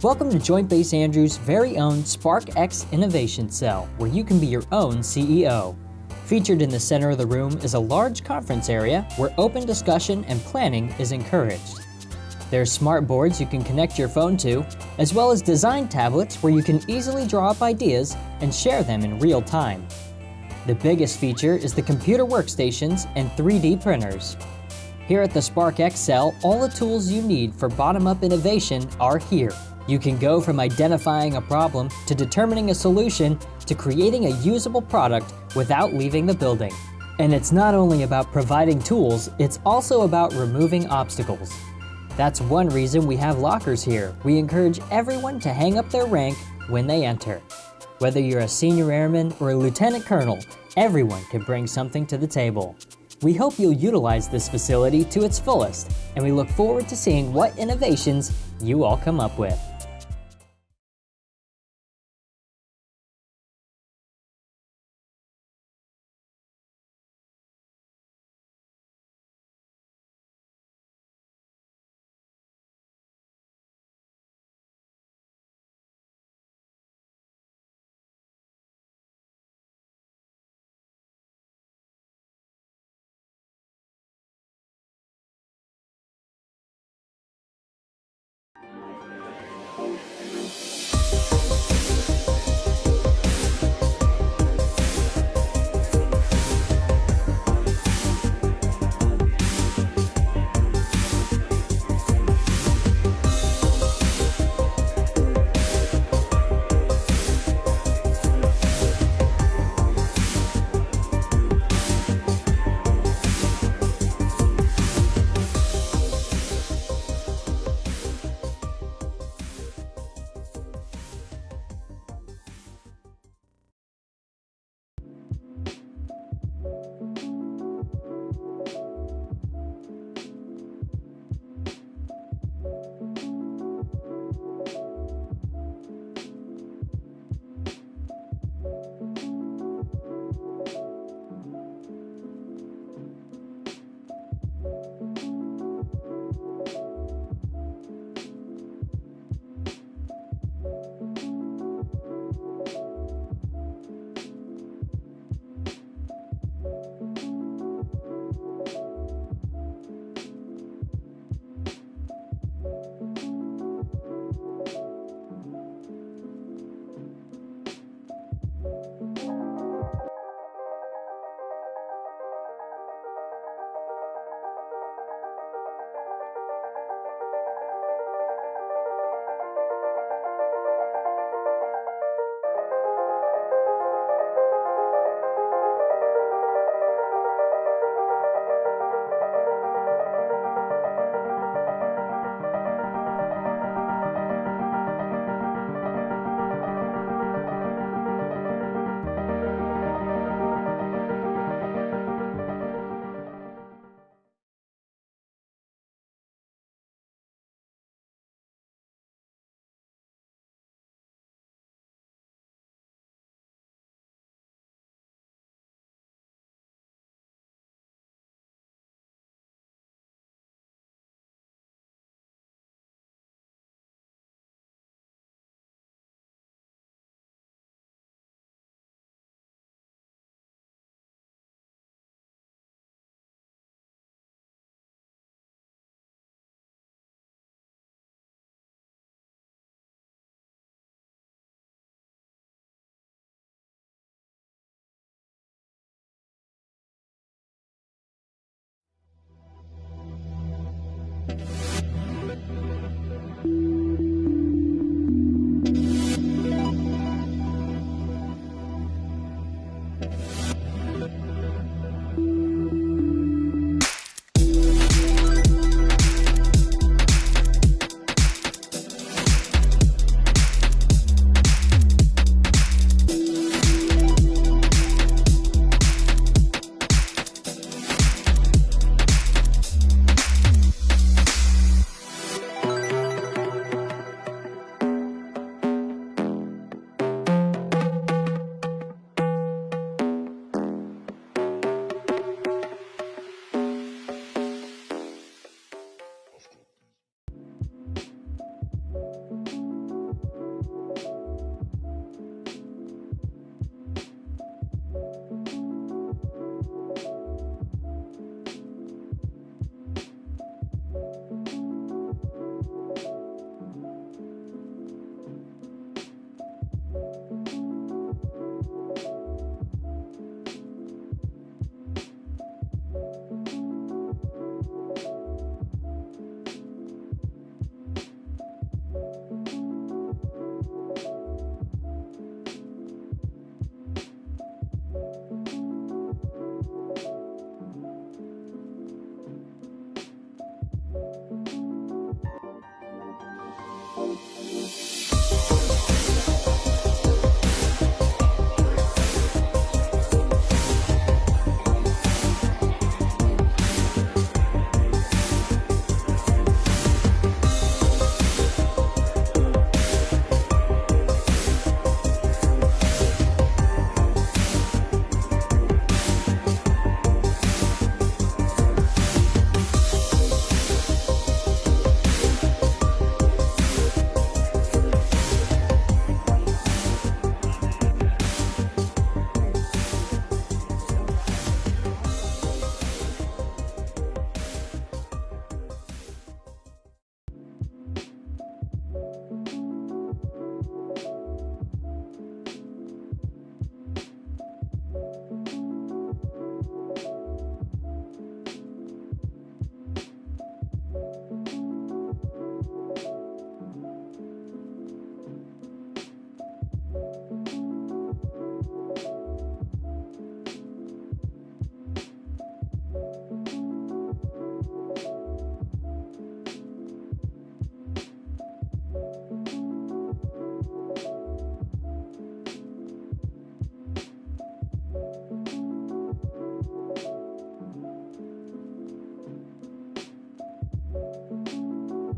Welcome to Joint Base Andrew's very own SparkX Innovation Cell, where you can be your own CEO. Featured in the center of the room is a large conference area where open discussion and planning is encouraged. There's smart boards you can connect your phone to, as well as design tablets where you can easily draw up ideas and share them in real time. The biggest feature is the computer workstations and 3D printers. Here at the SparkX Cell, all the tools you need for bottom-up innovation are here. You can go from identifying a problem to determining a solution to creating a usable product without leaving the building. And it's not only about providing tools, it's also about removing obstacles. That's one reason we have lockers here. We encourage everyone to hang up their rank when they enter. Whether you're a senior airman or a lieutenant colonel, everyone can bring something to the table. We hope you'll utilize this facility to its fullest, and we look forward to seeing what innovations you all come up with.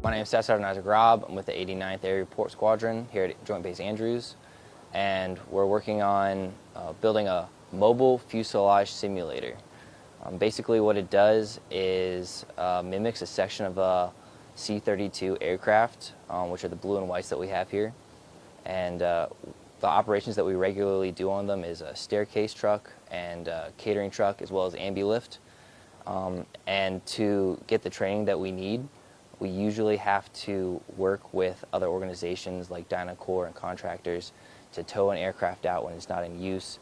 My name is Staff Sergeant Isaac Robb. I'm with the 89th Air Report Squadron here at Joint Base Andrews, and we're working on building a mobile fuselage simulator. Basically what it does is mimics a section of a C-32 aircraft, which are the blue and whites that we have here. And the operations that we regularly do on them is a staircase truck and a catering truck, as well as ambi-lift. And to get the training that we need, we usually have to work with other organizations like Dynacorp and contractors to tow an aircraft out when it's not in use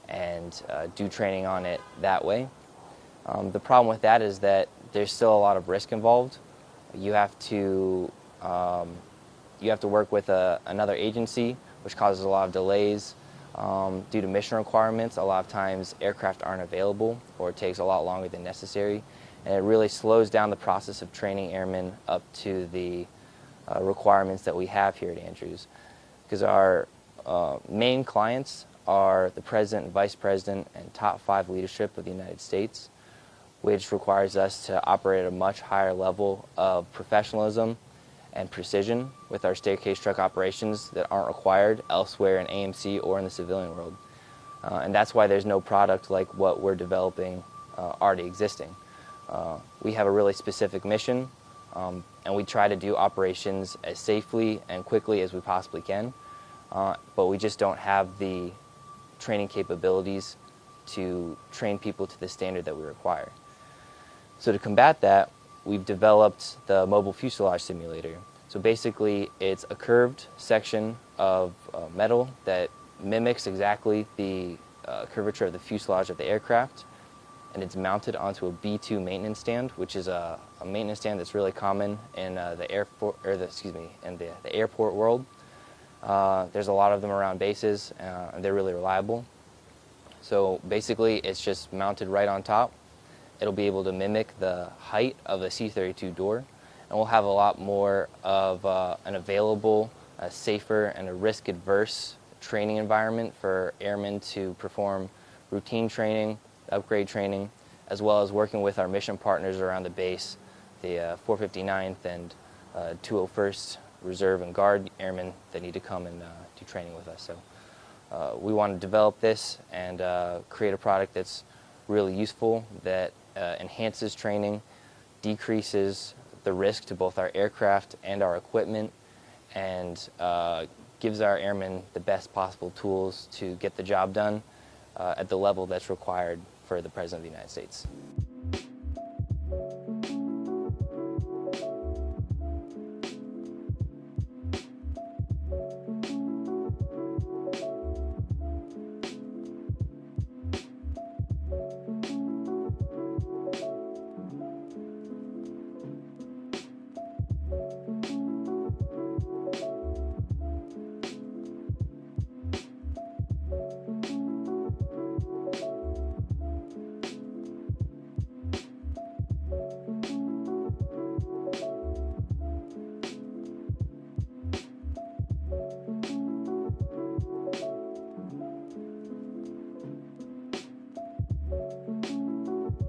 and do training on it that way. The problem with that is that there's still a lot of risk involved. You have to work with another agency, which causes a lot of delays. Due to mission requirements, a lot of times aircraft aren't available, or it takes a lot longer than necessary, and it really slows down the process of training airmen up to the requirements that we have here at Andrews. Because our main clients are the President and Vice President and top 5 leadership of the United States, which requires us to operate at a much higher level of professionalism and precision with our staircase truck operations that aren't required elsewhere in AMC or in the civilian world. And that's why there's no product like what we're developing already existing. We have a really specific mission, and we try to do operations as safely and quickly as we possibly can, but we just don't have the training capabilities to train people to the standard that we require. So to combat that, we've developed the mobile fuselage simulator. So basically, it's a curved section of metal that mimics exactly the curvature of the fuselage of the aircraft, and it's mounted onto a B-2 maintenance stand, which is a maintenance stand that's really common in the airport world. There's a lot of them around bases, and they're really reliable. So basically, it's just mounted right on top. It'll be able to mimic the height of the C-32 door, and we'll have a lot more of an available, safer, and a risk-adverse training environment for airmen to perform routine training, upgrade training, as well as working with our mission partners around the base, the 459th and 201st Reserve and Guard airmen that need to come and do training with us. So we want to develop this and create a product that's really useful, that enhances training, decreases the risk to both our aircraft and our equipment, and gives our airmen the best possible tools to get the job done at the level that's required for the President of the United States.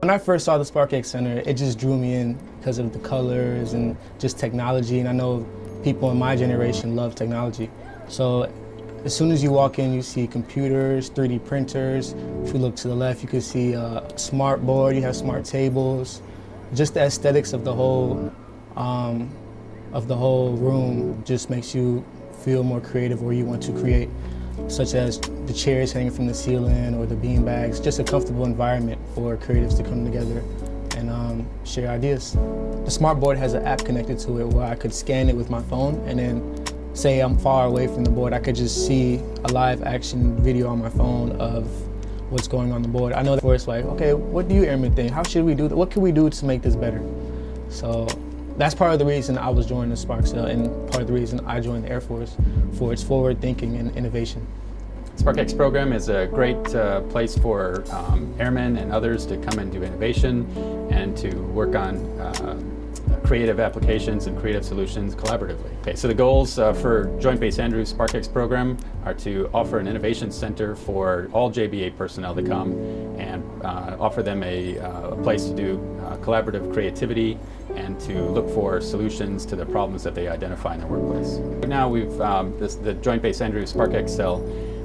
When I first saw the SparkX Center, it just drew me in because of the colors and just technology, and I know people in my generation love technology. So as soon as you walk in, you see computers, 3D printers. If you look to the left, you can see a smart board, you have smart tables. Just the aesthetics of the whole room just makes you feel more creative where you want to create, such as the chairs hanging from the ceiling or the bean bags, just a comfortable environment for creatives to come together and share ideas. The smart board has an app connected to it where I could scan it with my phone, and then say I'm far away from the board, I could just see a live action video on my phone of what's going on the board. I know that it's like, okay, what do you airmen think? How should we do that? What can we do to make this better? So that's part of the reason I was joining the SparkX Cell, and part of the reason I joined the Air Force, for its forward thinking and innovation. SparkX program is a great place for airmen and others to come and do innovation and to work on creative applications and creative solutions collaboratively. Okay, so the goals for Joint Base Andrews SparkX program are to offer an innovation center for all JBA personnel to come and offer them a place to do collaborative creativity and to look for solutions to the problems that they identify in their workplace. Right now we've, the Joint Base Andrews SparkX Cell,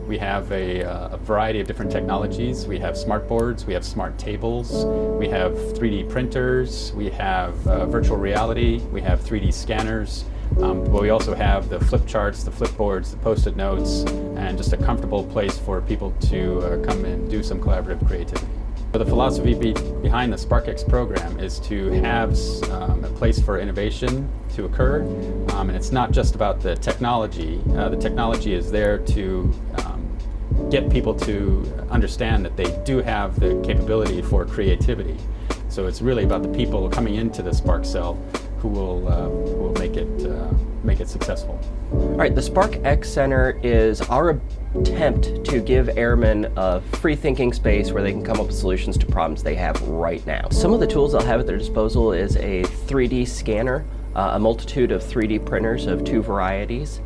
we have a variety of different technologies. We have smart boards, we have smart tables, we have 3D printers, we have virtual reality, we have 3D scanners, but we also have the flip charts, the flip boards, the post-it notes, and just a comfortable place for people to come and do some collaborative creativity. The philosophy behind the SparkX program is to have a place for innovation to occur, and it's not just about the technology. The technology is there to get people to understand that they do have the capability for creativity. So it's really about the people coming into the Spark Cell who will make it successful. All right, the SparkX Center is our attempt to give airmen a free thinking space where they can come up with solutions to problems they have right now. Some of the tools they'll have at their disposal is a 3D scanner, a multitude of 3D printers of 2 varieties,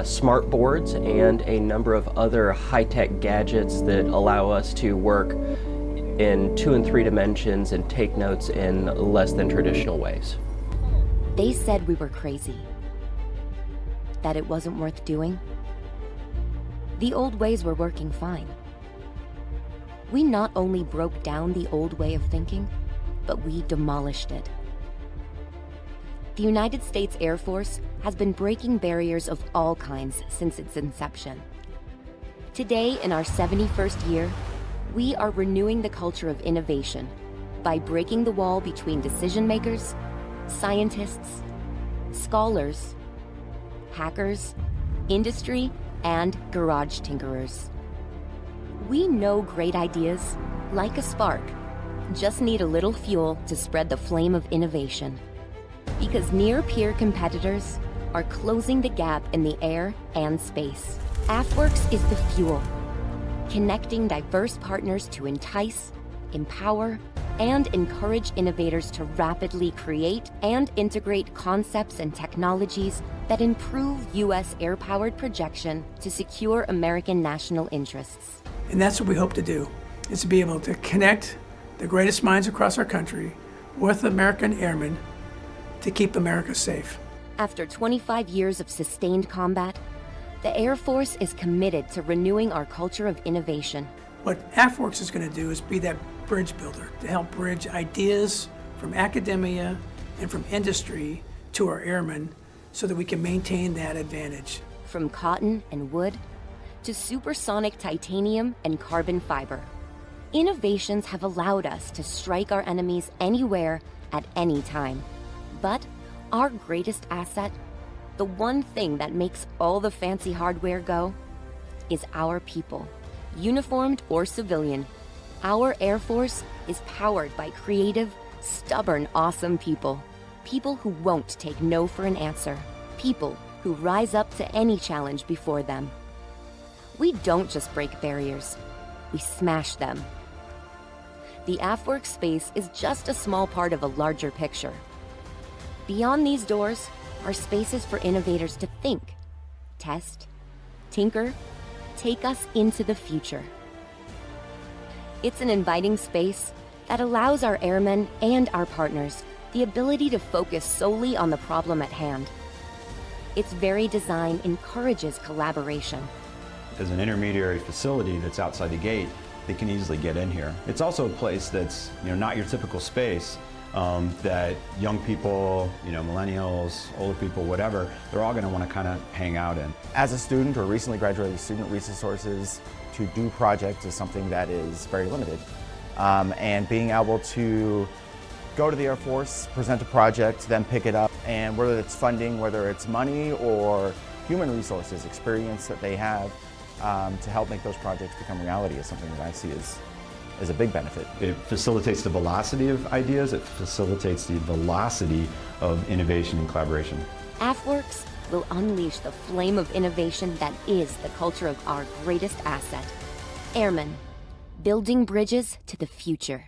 smart boards, and a number of other high-tech gadgets that allow us to work in 2 and 3 dimensions and take notes in less than traditional ways. They said we were crazy, that it wasn't worth doing. The old ways were working fine. We not only broke down the old way of thinking, but we demolished it. The United States Air Force has been breaking barriers of all kinds since its inception. Today, in our 71st year, we are renewing the culture of innovation by breaking the wall between decision makers, scientists, scholars, hackers, industry, and garage tinkerers. We know great ideas, like a spark, just need a little fuel to spread the flame of innovation. Because near-peer competitors are closing the gap in the air and space. AFWERX is the fuel, connecting diverse partners to entice, empower, and encourage innovators to rapidly create and integrate concepts and technologies that improve U.S. air-powered projection to secure American national interests. And that's what we hope to do, is to be able to connect the greatest minds across our country with American airmen to keep America safe. After 25 years of sustained combat, the Air Force is committed to renewing our culture of innovation. What AFWERX is going to do is be that bridge builder to help bridge ideas from academia and from industry to our airmen so that we can maintain that advantage. From cotton and wood to supersonic titanium and carbon fiber, innovations have allowed us to strike our enemies anywhere at any time. But our greatest asset, the one thing that makes all the fancy hardware go, is our people. Uniformed or civilian, our Air Force is powered by creative, stubborn, awesome people. People who won't take no for an answer. People who rise up to any challenge before them. We don't just break barriers, we smash them. The AFWERX space is just a small part of a larger picture. Beyond these doors are spaces for innovators to think, test, tinker, take us into the future. It's an inviting space that allows our airmen and our partners the ability to focus solely on the problem at hand. Its very design encourages collaboration. As an intermediary facility that's outside the gate, they can easily get in here. It's also a place that's not your typical space. That young people, millennials, older people, whatever, they're all going to want to kind of hang out in. As a student or recently graduated student, resources to do projects is something that is very limited. And being able to go to the Air Force, present a project, then pick it up, and whether it's funding, whether it's money or human resources, experience that they have to help make those projects become reality is something that I see as a big benefit. It facilitates the velocity of ideas, it facilitates the velocity of innovation and collaboration. AFWERX will unleash the flame of innovation that is the culture of our greatest asset. Airmen, building bridges to the future.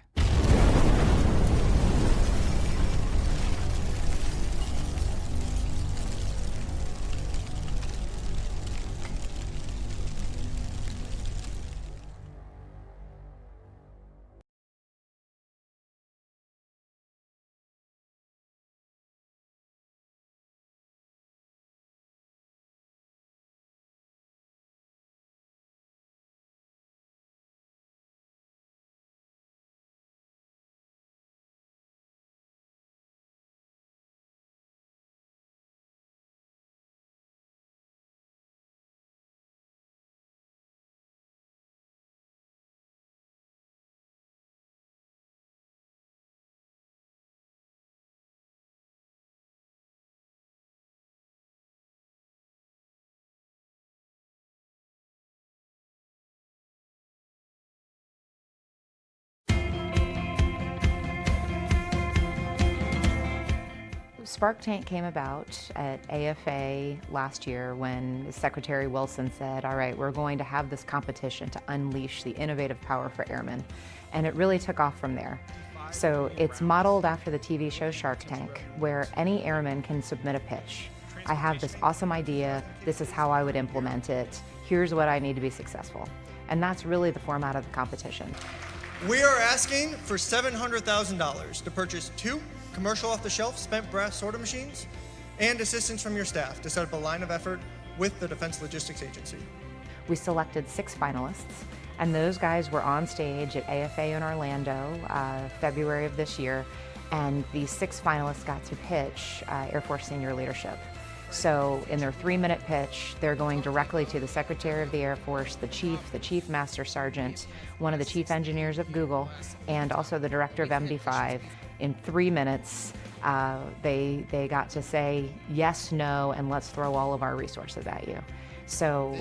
SparkTank came about at AFA last year when Secretary Wilson said, all right, we're going to have this competition to unleash the innovative power for airmen. And it really took off from there. So it's modeled after the TV show Shark Tank, where any airman can submit a pitch. I have this awesome idea, this is how I would implement it, here's what I need to be successful. And that's really the format of the competition. We are asking for $700,000 to purchase 2 commercial off-the-shelf spent brass sorter machines and assistance from your staff to set up a line of effort with the Defense Logistics Agency. We selected 6 finalists, and those guys were on stage at AFA in Orlando, February of this year, and these 6 finalists got to pitch Air Force senior leadership. So in their 3-minute pitch, they're going directly to the Secretary of the Air Force, the Chief Master Sergeant, one of the Chief Engineers of Google, and also the Director of MD5. In 3 minutes, they got to say yes, no, and let's throw all of our resources at you. So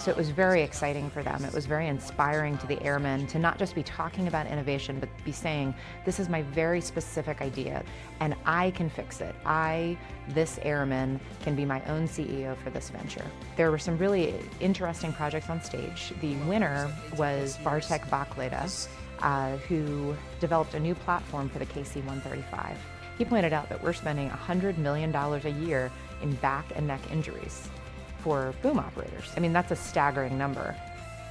it was very exciting for them. It was very inspiring to the airmen to not just be talking about innovation, but be saying, this is my very specific idea, and I can fix it. This airman, can be my own CEO for this venture. There were some really interesting projects on stage. The winner was Bartek Bakleda, who developed a new platform for the KC-135. He pointed out that we're spending $100 million a year in back and neck injuries for boom operators. I mean, that's a staggering number.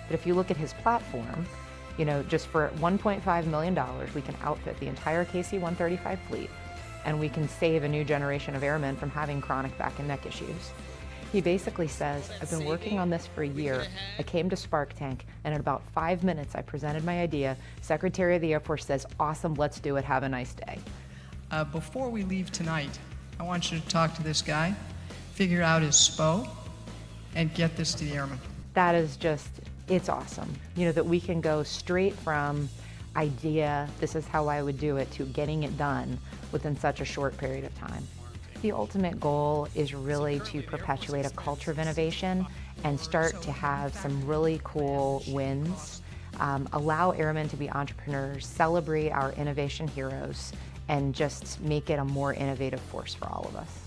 But if you look at his platform, you know, just for $1.5 million, we can outfit the entire KC-135 fleet, and we can save a new generation of airmen from having chronic back and neck issues. He basically says, I've been working on this for a year. I came to SparkTank, and in about 5 minutes, I presented my idea. Secretary of the Air Force says, awesome, let's do it, have a nice day. Before we leave tonight, I want you to talk to this guy, figure out his SPO, and get this to the airmen. That is just, it's awesome. You know, that we can go straight from idea, this is how I would do it, to getting it done within such a short period of time. The ultimate goal is really to perpetuate a culture of innovation and start to have some really cool wins, allow airmen to be entrepreneurs, celebrate our innovation heroes, and just make it a more innovative force for all of us.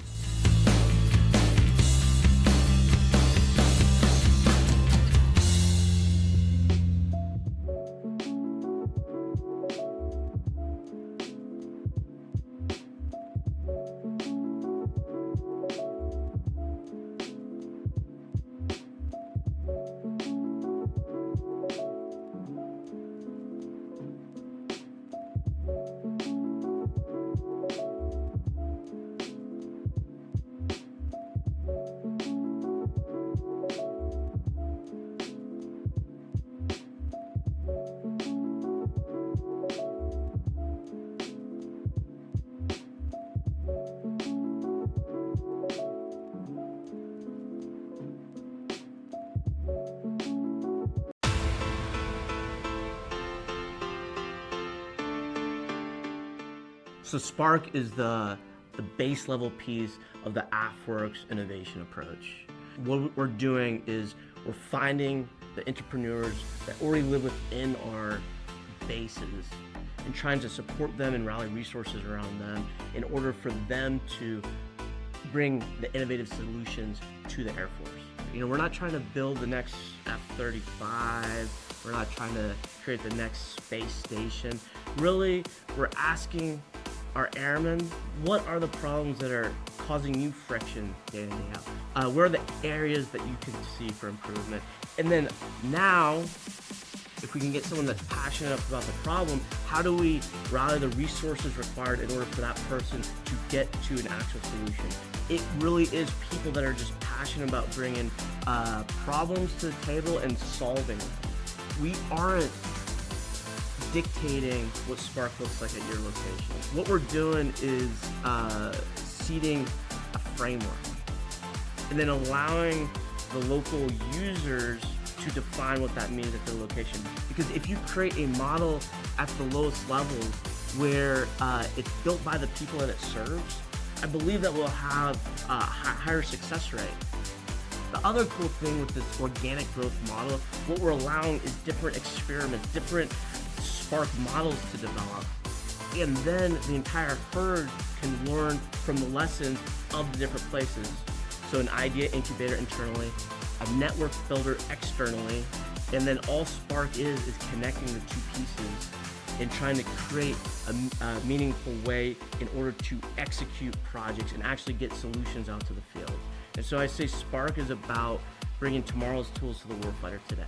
So Spark is the base level piece of the AFWorks innovation approach. What we're doing is we're finding the entrepreneurs that already live within our bases and trying to support them and rally resources around them in order for them to bring the innovative solutions to the Air Force. You know, we're not trying to build the next F-35, we're not trying to create the next space station. Really, we're asking our airmen, what are the problems that are causing you friction day in, day out? Where are the areas that you can see for improvement? And then now, if we can get someone that's passionate about the problem, how do we rally the resources required in order for that person to get to an actual solution? It really is people that are just passionate about bringing problems to the table and solving them. We aren't dictating what Spark looks like at your location. What we're doing is seeding a framework and then allowing the local users to define what that means at their location. Because if you create a model at the lowest level where it's built by the people that it serves, I believe that we'll have a higher success rate. The other cool thing with this organic growth model, what we're allowing is different experiments, different Spark models to develop. And then the entire herd can learn from the lessons of the different places. So an idea incubator internally, a network builder externally, and then all Spark is connecting the two pieces and trying to create a meaningful way in order to execute projects and actually get solutions out to the field. And so I say Spark is about bringing tomorrow's tools to the warfighter today.